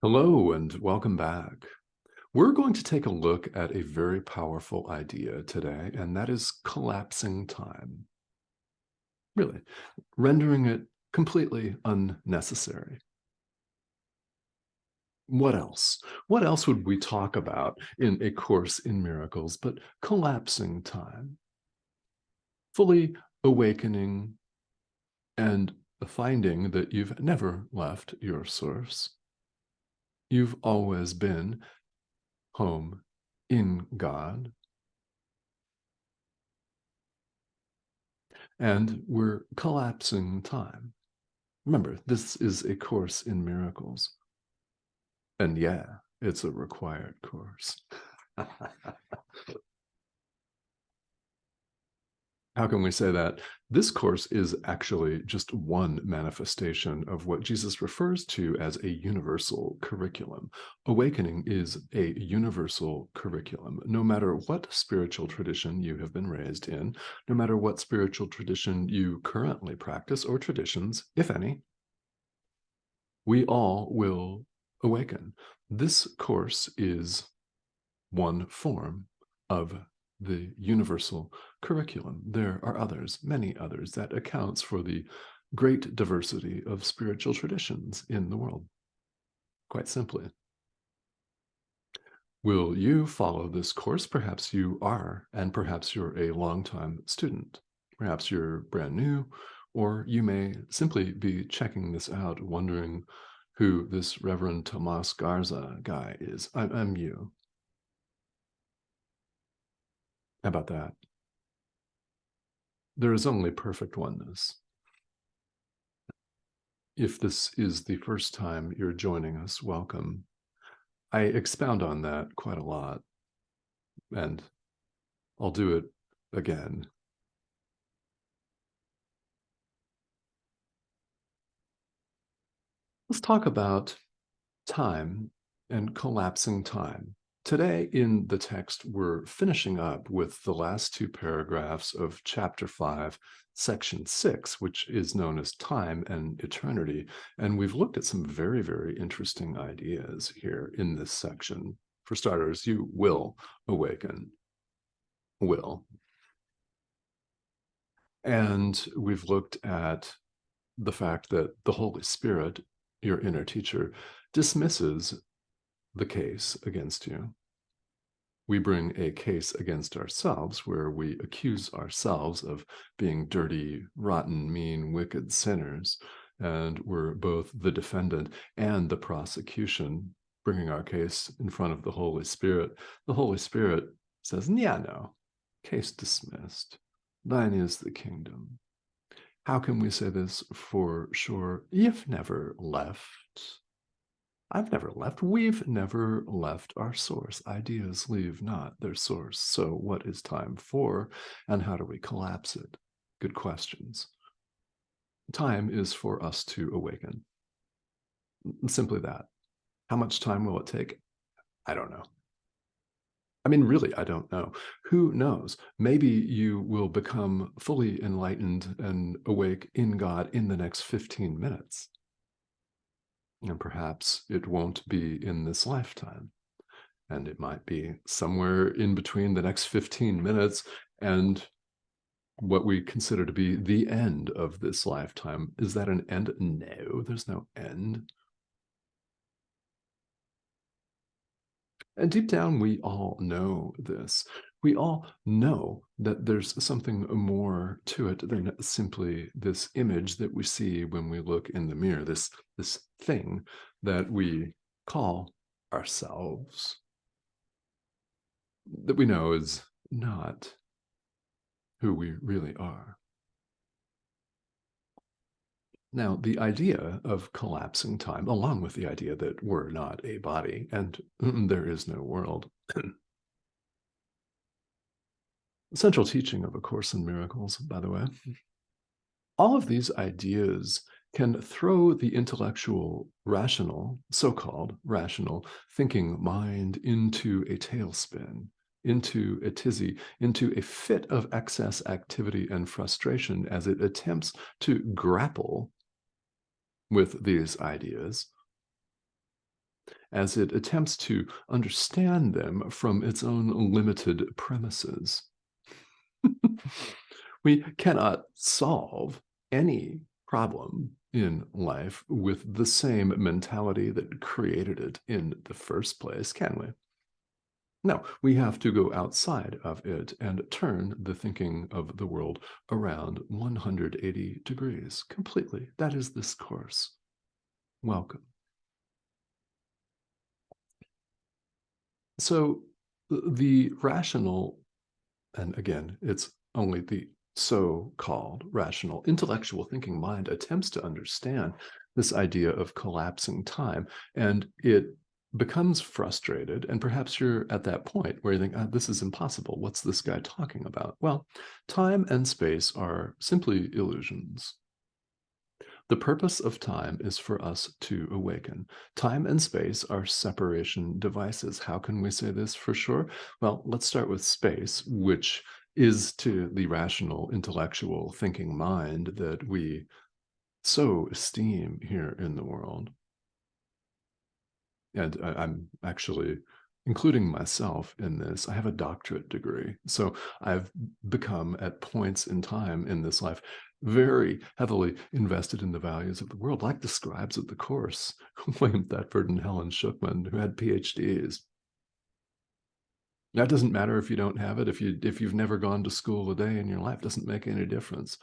Hello and welcome back. We're going to take a look at a very powerful idea today, and that is collapsing time. Really, rendering it completely unnecessary. What else? What else would we talk about in A Course in Miracles but collapsing time? Fully awakening and finding that you've never left your source. You've always been home in God. And we're collapsing time. Remember, this is a course in miracles. And yeah, it's a required course. How can we say that? This course is actually just one manifestation of what Jesus refers to as a universal curriculum. Awakening is a universal curriculum. No matter what spiritual tradition you have been raised in, no matter what spiritual tradition you currently practice, or traditions, if any, we all will awaken. This course is one form of the universal curriculum. There are others, many others, that accounts for the great diversity of spiritual traditions in the world. Quite simply. Will you follow this course? Perhaps you are, and perhaps you're a longtime student. Perhaps you're brand new, or you may simply be checking this out, wondering who this Reverend Tomas Garza guy is. I'm you. How about that? There is only perfect oneness. If this is the first time you're joining us, welcome. I expound on that quite a lot, and I'll do it again. Let's talk about time and collapsing time. Today in the text, we're finishing up with the last two paragraphs of chapter 5, section 6, which is known as time and eternity. And we've looked at some very, very interesting ideas here in this section. For starters, you will awaken. Will. And we've looked at the fact that the Holy Spirit, your inner teacher, dismisses the case against you. We bring a case against ourselves where we accuse ourselves of being dirty, rotten, mean, wicked sinners. And we're both the defendant and the prosecution, bringing our case in front of the Holy Spirit. The Holy Spirit says, yeah, no, case dismissed. Thine is the kingdom. How can we say this for sure? You've never left. I've never left. We've never left our source. Ideas leave not their source. So what is time for, and how do we collapse it? Good questions. Time is for us to awaken. Simply that. How much time will it take? I don't know. I mean, really, I don't know. Who knows? Maybe you will become fully enlightened and awake in God in the next 15 minutes. And perhaps it won't be in this lifetime. And it might be somewhere in between the next 15 minutes and what we consider to be the end of this lifetime. Is that an end? No, there's no end. And deep down, we all know this. We all know that there's something more to it than simply this image that we see when we look in the mirror, this thing that we call ourselves, that we know is not who we really are. Now, the idea of collapsing time, along with the idea that we're not a body and there is no world, central teaching of A Course in Miracles, by the way, all of these ideas can throw the intellectual, rational, so-called rational thinking mind into a tailspin, into a tizzy, into a fit of excess activity and frustration as it attempts to grapple with these ideas. as it attempts to understand them from its own limited premises. We cannot solve any problem in life with the same mentality that created it in the first place, can we? No, we have to go outside of it and turn the thinking of the world around 180 degrees completely. That is this course. Welcome. So, the rational, and again, it's only the so-called rational intellectual thinking mind attempts to understand this idea of collapsing time, and it becomes frustrated, and perhaps you're at that point where you think, this is impossible. What's this guy talking about? Well, time and space are simply illusions. The purpose of time is for us to awaken. Time and space are separation devices. How can we say this for sure? Well, let's start with space, which is to the rational, intellectual, thinking mind that we so esteem here in the world. And I'm actually including myself in this. I have a doctorate degree. So I've become, at points in time in this life, very heavily invested in the values of the world, like the scribes of the course, William Thetford and Helen Schuckman, who had PhDs. That doesn't matter if you don't have it. If you've never gone to school a day in your life, doesn't make any difference.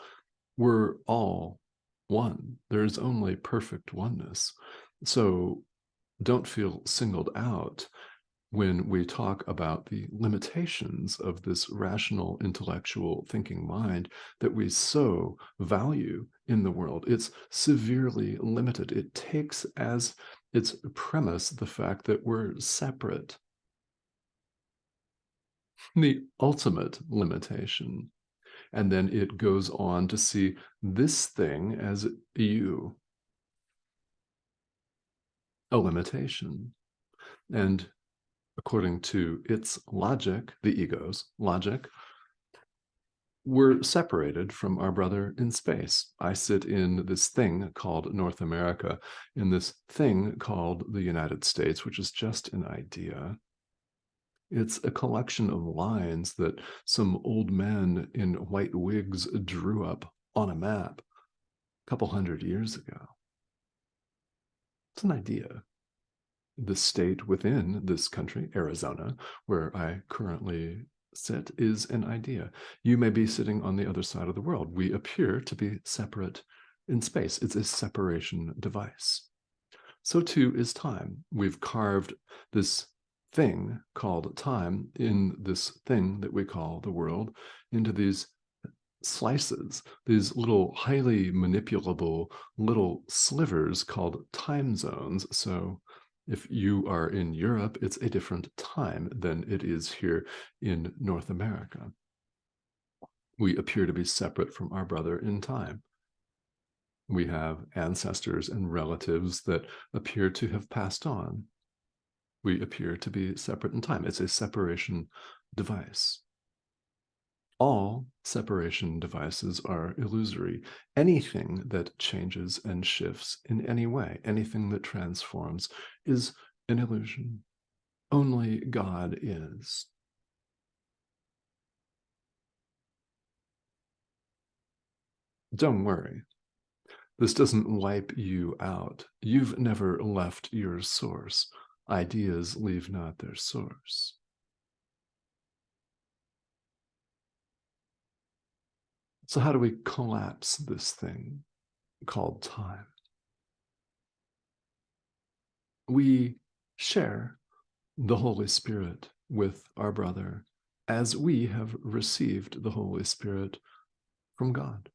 We're all one. There's only perfect oneness. So don't feel singled out when we talk about the limitations of this rational, intellectual thinking mind that we so value in the world. It's severely limited. It takes as its premise the fact that we're separate. The ultimate limitation. And then it goes on to see this thing as you, a limitation. And according to its logic, the ego's logic, we're separated from our brother in space. I sit in this thing called North America, in this thing called the United States, which is just an idea. It's a collection of lines that some old men in white wigs drew up on a map a couple hundred years ago. It's an idea. The state within this country, Arizona, where I currently sit, is an idea. You may be sitting on the other side of the world. We appear to be separate in space. It's a separation device. So too is time. We've carved this thing called time in this thing that we call the world into these slices, these little highly manipulable little slivers called time zones. So if you are in Europe, it's a different time than it is here in North America. We appear to be separate from our brother in time. We have ancestors and relatives that appear to have passed on. We appear to be separate in time. It's a separation device. All separation devices are illusory. Anything that changes and shifts in any way, anything that transforms, is an illusion. Only God is. Don't worry. This doesn't wipe you out. You've never left your source. Ideas leave not their source. So how do we collapse this thing called time? We share the Holy Spirit with our brother as we have received the Holy Spirit from God.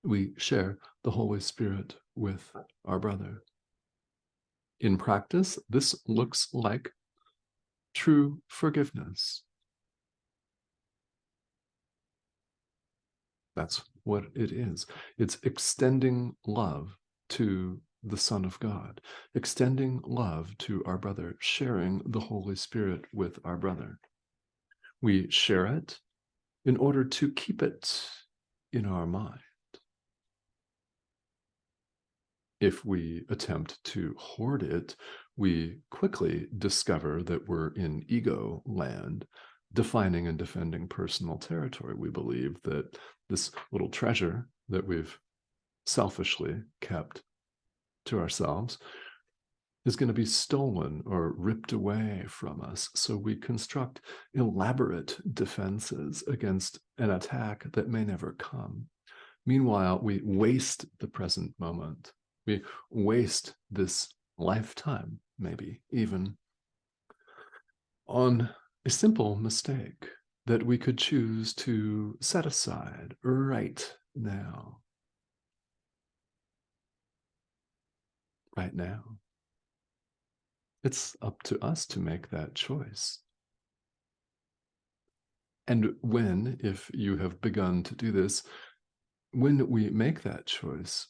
We share the Holy Spirit with our brother. In practice, this looks like true forgiveness. That's what it is. It's extending love to the Son of God, extending love to our brother, sharing the Holy Spirit with our brother. We share it in order to keep it in our mind. If we attempt to hoard it, we quickly discover that we're in ego land, defining and defending personal territory. We believe that this little treasure that we've selfishly kept to ourselves is going to be stolen or ripped away from us. So we construct elaborate defenses against an attack that may never come. Meanwhile, we waste the present moment. We waste this lifetime, maybe even, on a simple mistake that we could choose to set aside right now. Right now. It's up to us to make that choice. And when, if you have begun to do this, when we make that choice,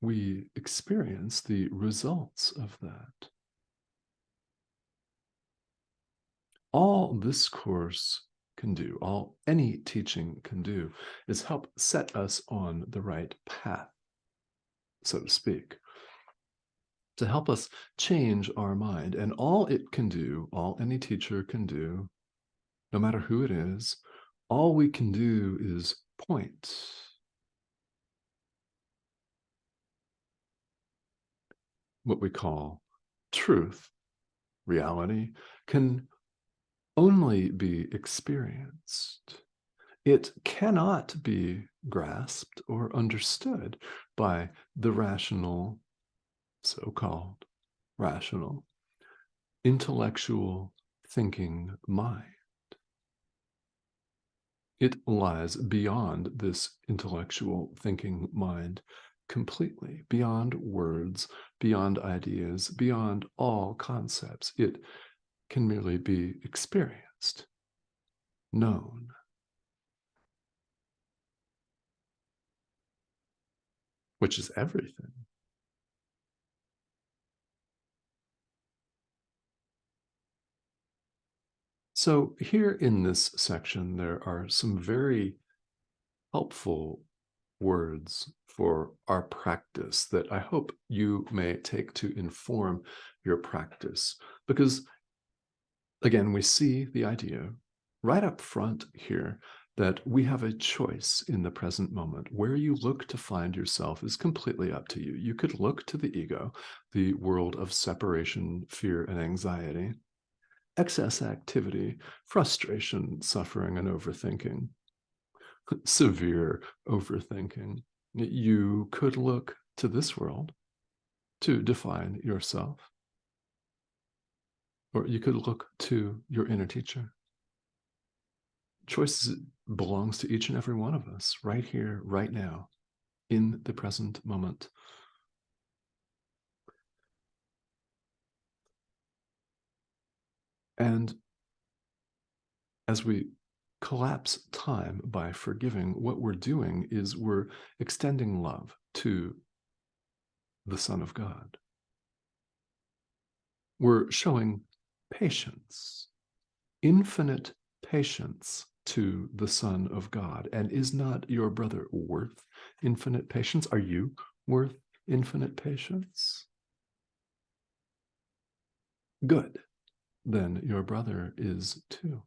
we experience the results of that. All this course can do, all any teaching can do, is help set us on the right path, so to speak, to help us change our mind. And all it can do, all any teacher can do, no matter who it is, all we can do is point. What we call truth, reality, can only be experienced. It cannot be grasped or understood by the rational, so-called rational, intellectual thinking mind. It lies beyond this intellectual thinking mind completely, beyond words, beyond ideas, beyond all concepts. It can merely be experienced, known. Which is everything. So here in this section, there are some very helpful words for our practice that I hope you may take to inform your practice. Because, again, we see the idea right up front here that we have a choice in the present moment. Where you look to find yourself is completely up to you. You could look to the ego, the world of separation, fear, and anxiety, excess activity, frustration, suffering, and overthinking, severe overthinking. You could look to this world to define yourself, or you could look to your inner teacher. Choice belongs to each and every one of us right here, right now, in the present moment. And as we collapse time by forgiving, what we're doing is we're extending love to the Son of God. We're showing patience, infinite patience to the Son of God. And is not your brother worth infinite patience? Are you worth infinite patience? Good. Then your brother is too.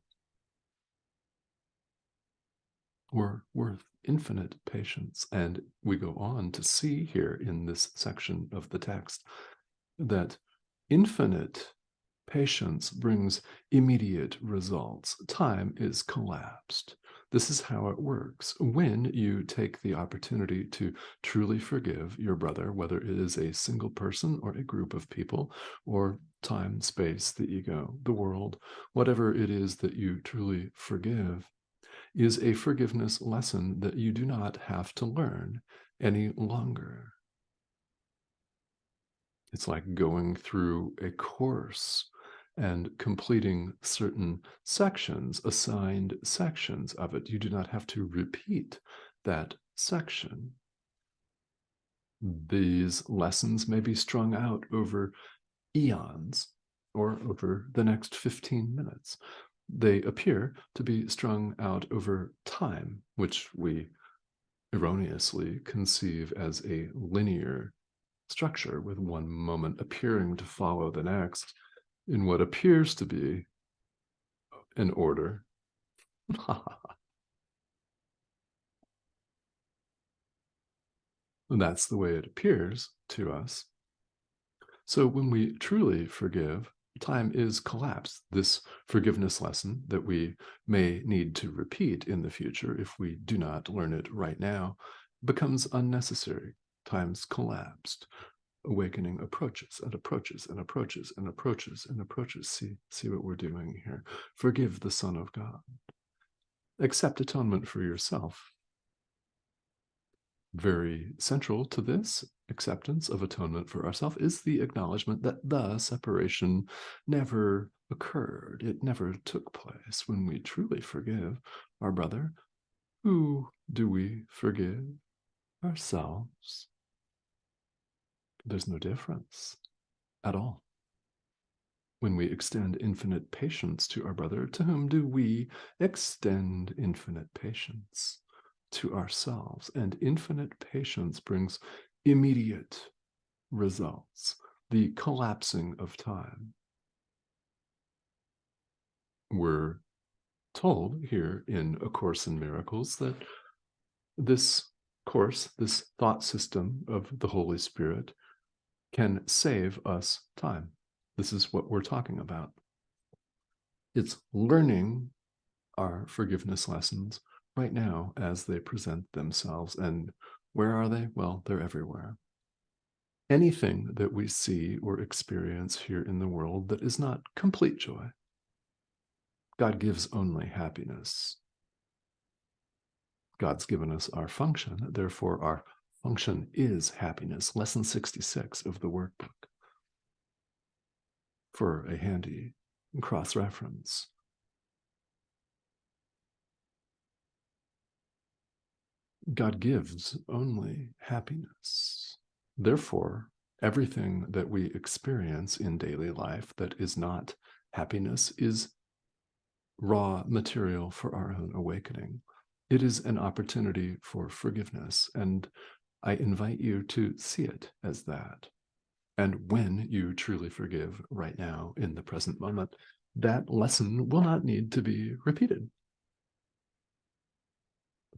We're worth infinite patience. And we go on to see here in this section of the text that infinite patience brings immediate results. Time is collapsed. This is how it works. When you take the opportunity to truly forgive your brother, whether it is a single person or a group of people, or time, space, the ego, the world, whatever it is that you truly forgive, is a forgiveness lesson that you do not have to learn any longer. It's like going through a course and completing certain sections, assigned sections of it. You do not have to repeat that section. These lessons may be strung out over eons or over the next 15 minutes. They appear to be strung out over time, which we erroneously conceive as a linear structure, with one moment appearing to follow the next in what appears to be an order. And that's the way it appears to us. So when we truly forgive, time is collapsed. This forgiveness lesson that we may need to repeat in the future if we do not learn it right now becomes unnecessary. Time's collapsed. Awakening approaches and approaches and approaches and approaches and approaches. See what we're doing here. Forgive the Son of God. Accept atonement for yourself. Very central to this acceptance of atonement for ourselves is the acknowledgement that the separation never occurred. It never took place. When we truly forgive our brother, who do we forgive? Ourselves. There's no difference at all. When we extend infinite patience to our brother, to whom do we extend infinite patience? To ourselves. And infinite patience brings immediate results, the collapsing of time. We're told here in A Course in Miracles that this course, this thought system of the Holy Spirit, can save us time. This is what we're talking about. It's learning our forgiveness lessons right now as they present themselves. And where are they? Well, they're everywhere. Anything that we see or experience here in the world that is not complete joy. God gives only happiness. God's given us our function, therefore our function is happiness. Lesson 66 of the workbook for a handy cross-reference. God gives only happiness. Therefore, everything that we experience in daily life that is not happiness is raw material for our own awakening. It is an opportunity for forgiveness, and I invite you to see it as that. And when you truly forgive right now in the present moment, that lesson will not need to be repeated.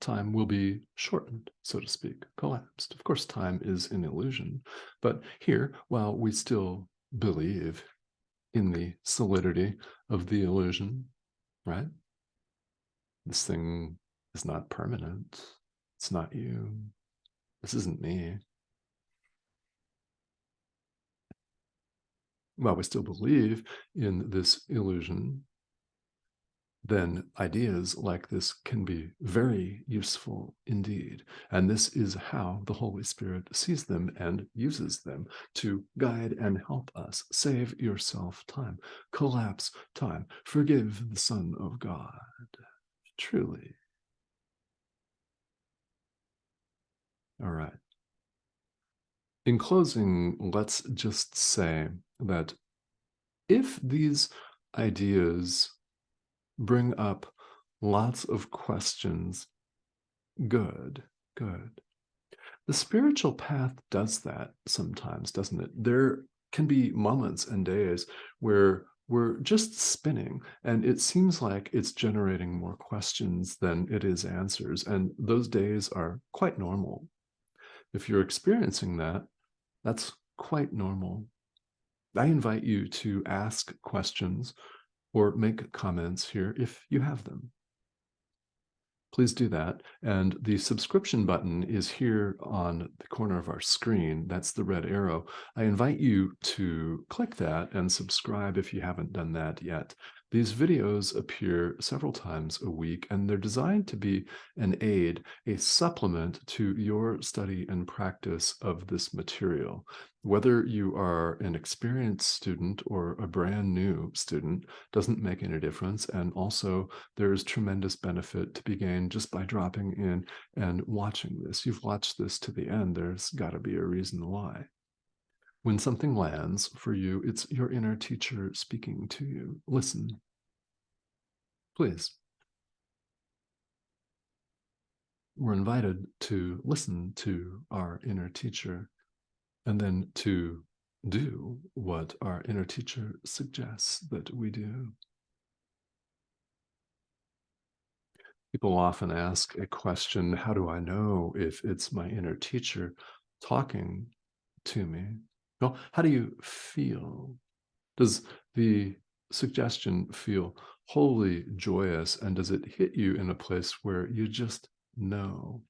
Time will be shortened, so to speak, collapsed. Of course, time is an illusion, but here, while we still believe in the solidity of the illusion, right? This thing is not permanent. It's not you. This isn't me. While we still believe in this illusion, then ideas like this can be very useful indeed. And this is how the Holy Spirit sees them and uses them to guide and help us. Save yourself time, collapse time, forgive the Son of God. Truly. All right. In closing, let's just say that if these ideas bring up lots of questions, good. The spiritual path does that sometimes, doesn't it? There can be moments and days where we're just spinning, and it seems like it's generating more questions than it is answers. And those days are quite normal. If you're experiencing that, that's quite normal. I invite you to ask questions or make comments here if you have them. Please do that. And the subscription button is here on the corner of our screen. That's the red arrow. I invite you to click that and subscribe if you haven't done that yet. These videos appear several times a week, and they're designed to be an aid, a supplement to your study and practice of this material. Whether you are an experienced student or a brand new student doesn't make any difference. And also, there's tremendous benefit to be gained just by dropping in and watching this. You've watched this to the end. There's got to be a reason why. When something lands for you, it's your inner teacher speaking to you. Listen. Please. We're invited to listen to our inner teacher and then to do what our inner teacher suggests that we do. People often ask a question, how do I know if it's my inner teacher talking to me? Well, how do you feel? Does the suggestion feel wholly joyous, and does it hit you in a place where you just know?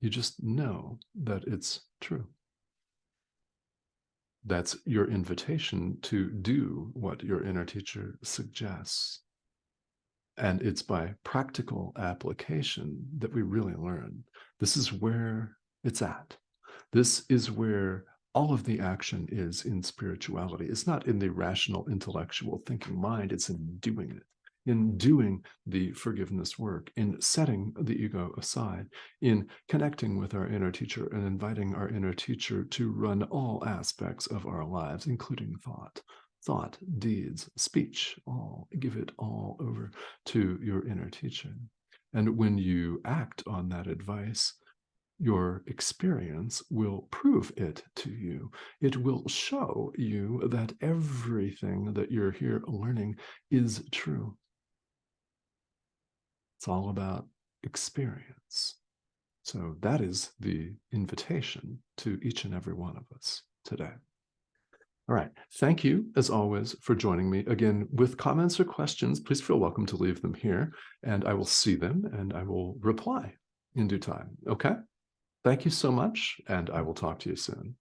You just know that it's true. That's your invitation to do what your inner teacher suggests. And it's by practical application that we really learn. This is where it's at. This is where all of the action is in spirituality. It's not in the rational, intellectual thinking mind, it's in doing it, in doing the forgiveness work, in setting the ego aside, in connecting with our inner teacher and inviting our inner teacher to run all aspects of our lives, including thought, deeds, speech, all. Give it all over to your inner teacher. And when you act on that advice, your experience will prove it to you. It will show you that everything that you're here learning is true. It's all about experience. So that is the invitation to each and every one of us today. All right. Thank you, as always, for joining me. Again, with comments or questions, please feel welcome to leave them here, and I will see them and I will reply in due time. Okay? Thank you so much, and I will talk to you soon.